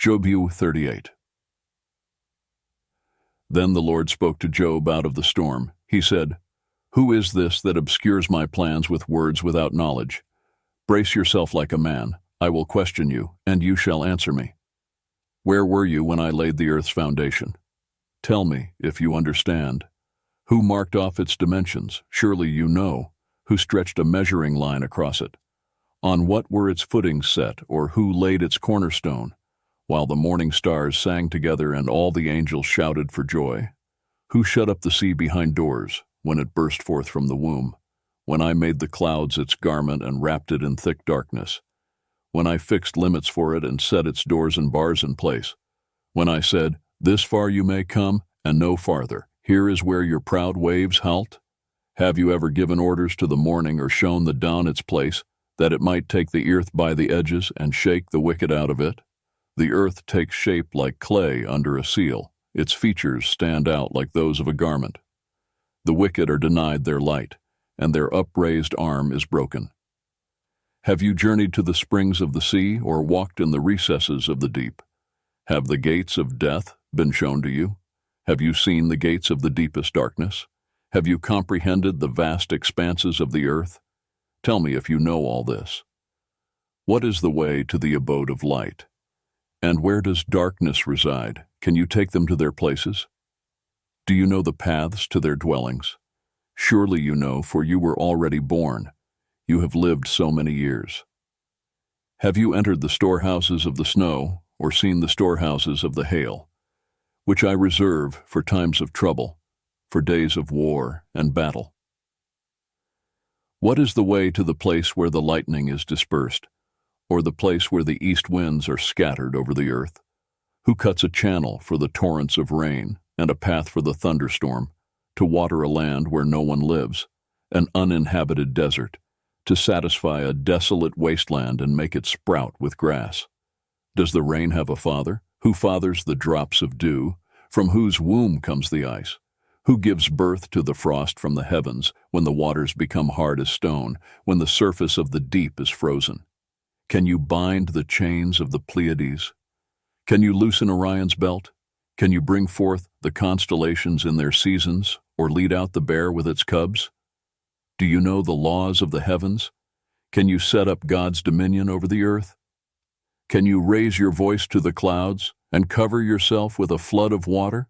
Job 38. Then the Lord spoke to Job out of the storm. He said, "Who is this that obscures my plans with words without knowledge? Brace yourself like a man. I will question you, and you shall answer me. Where were you when I laid the earth's foundation? Tell me, if you understand. Who marked off its dimensions? Surely you know. Who stretched a measuring line across it? On what were its footings set, or who laid its cornerstone? While the morning stars sang together and all the angels shouted for joy. Who shut up the sea behind doors, when it burst forth from the womb? When I made the clouds its garment and wrapped it in thick darkness? When I fixed limits for it and set its doors and bars in place? When I said, this far you may come, and no farther, here is where your proud waves halt? Have you ever given orders to the morning or shown the dawn its place, that it might take the earth by the edges and shake the wicked out of it? The earth takes shape like clay under a seal. Its features stand out like those of a garment. The wicked are denied their light, and their upraised arm is broken. Have you journeyed to the springs of the sea, or walked in the recesses of the deep? Have the gates of death been shown to you? Have you seen the gates of the deepest darkness? Have you comprehended the vast expanses of the earth? Tell me if you know all this. What is the way to the abode of light? And where does darkness reside? Can you take them to their places? Do you know the paths to their dwellings? Surely you know, for you were already born. You have lived so many years. Have you entered the storehouses of the snow, or seen the storehouses of the hail, which I reserve for times of trouble, for days of war and battle? What is the way to the place where the lightning is dispersed, or the place where the east winds are scattered over the earth? Who cuts a channel for the torrents of rain and a path for the thunderstorm, to water a land where no one lives, an uninhabited desert, to satisfy a desolate wasteland and make it sprout with grass? Does the rain have a father? Who fathers the drops of dew? From whose womb comes the ice? Who gives birth to the frost from the heavens, when the waters become hard as stone, when the surface of the deep is frozen? Can you bind the chains of the Pleiades? Can you loosen Orion's belt? Can you bring forth the constellations in their seasons, or lead out the bear with its cubs? Do you know the laws of the heavens? Can you set up God's dominion over the earth? Can you raise your voice to the clouds and cover yourself with a flood of water?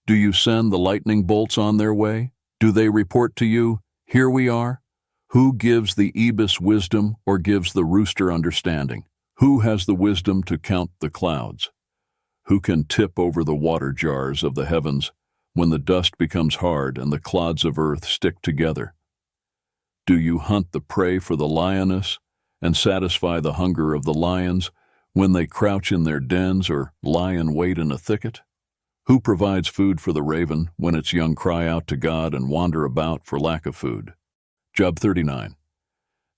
Do you send the lightning bolts on their way? Do they report to you, here we are? Who gives the ibis wisdom, or gives the rooster understanding? Who has the wisdom to count the clouds? Who can tip over the water jars of the heavens when the dust becomes hard and the clods of earth stick together? Do you hunt the prey for the lioness and satisfy the hunger of the lions when they crouch in their dens or lie in wait in a thicket? Who provides food for the raven when its young cry out to God and wander about for lack of food? Job 39.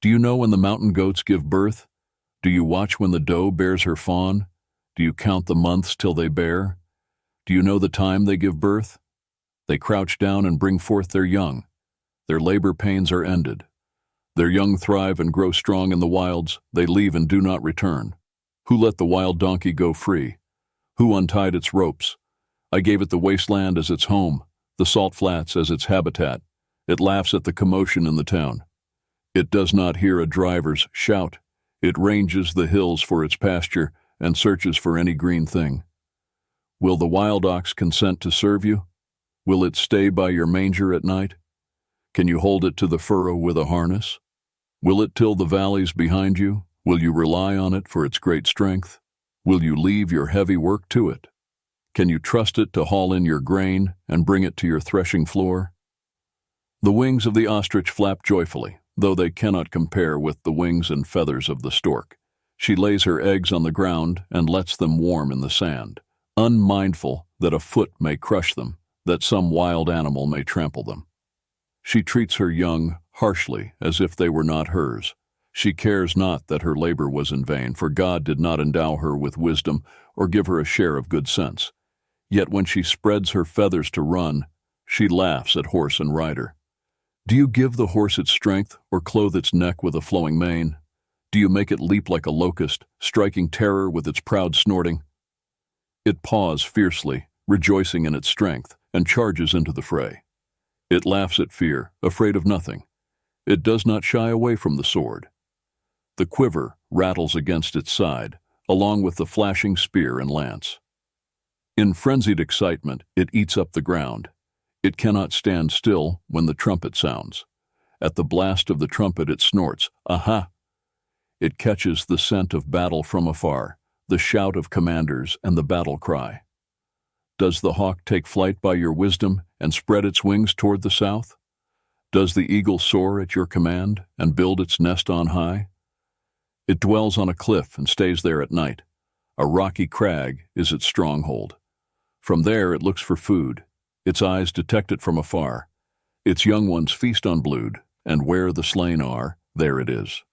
Do you know when the mountain goats give birth? Do you watch when the doe bears her fawn? Do you count the months till they bear? Do you know the time they give birth? They crouch down and bring forth their young. Their labor pains are ended. Their young thrive and grow strong in the wilds. They leave and do not return. Who let the wild donkey go free? Who untied its ropes? I gave it the wasteland as its home, the salt flats as its habitat. It laughs at the commotion in the town. It does not hear a driver's shout. It ranges the hills for its pasture and searches for any green thing. Will the wild ox consent to serve you? Will it stay by your manger at night? Can you hold it to the furrow with a harness? Will it till the valleys behind you? Will you rely on it for its great strength? Will you leave your heavy work to it? Can you trust it to haul in your grain and bring it to your threshing floor? The wings of the ostrich flap joyfully, though they cannot compare with the wings and feathers of the stork. She lays her eggs on the ground and lets them warm in the sand, unmindful that a foot may crush them, that some wild animal may trample them. She treats her young harshly as if they were not hers. She cares not that her labor was in vain, for God did not endow her with wisdom or give her a share of good sense. Yet when she spreads her feathers to run, she laughs at horse and rider. Do you give the horse its strength, or clothe its neck with a flowing mane? Do you make it leap like a locust, striking terror with its proud snorting? It paws fiercely, rejoicing in its strength, and charges into the fray. It laughs at fear, afraid of nothing. It does not shy away from the sword. The quiver rattles against its side, along with the flashing spear and lance. In frenzied excitement, it eats up the ground. It cannot stand still when the trumpet sounds. At the blast of the trumpet it snorts, "Aha!" It catches the scent of battle from afar, the shout of commanders and the battle cry. Does the hawk take flight by your wisdom and spread its wings toward the south? Does the eagle soar at your command and build its nest on high? It dwells on a cliff and stays there at night. A rocky crag is its stronghold. From there it looks for food. Its eyes detect it from afar. Its young ones feast on blood, and where the slain are, there it is.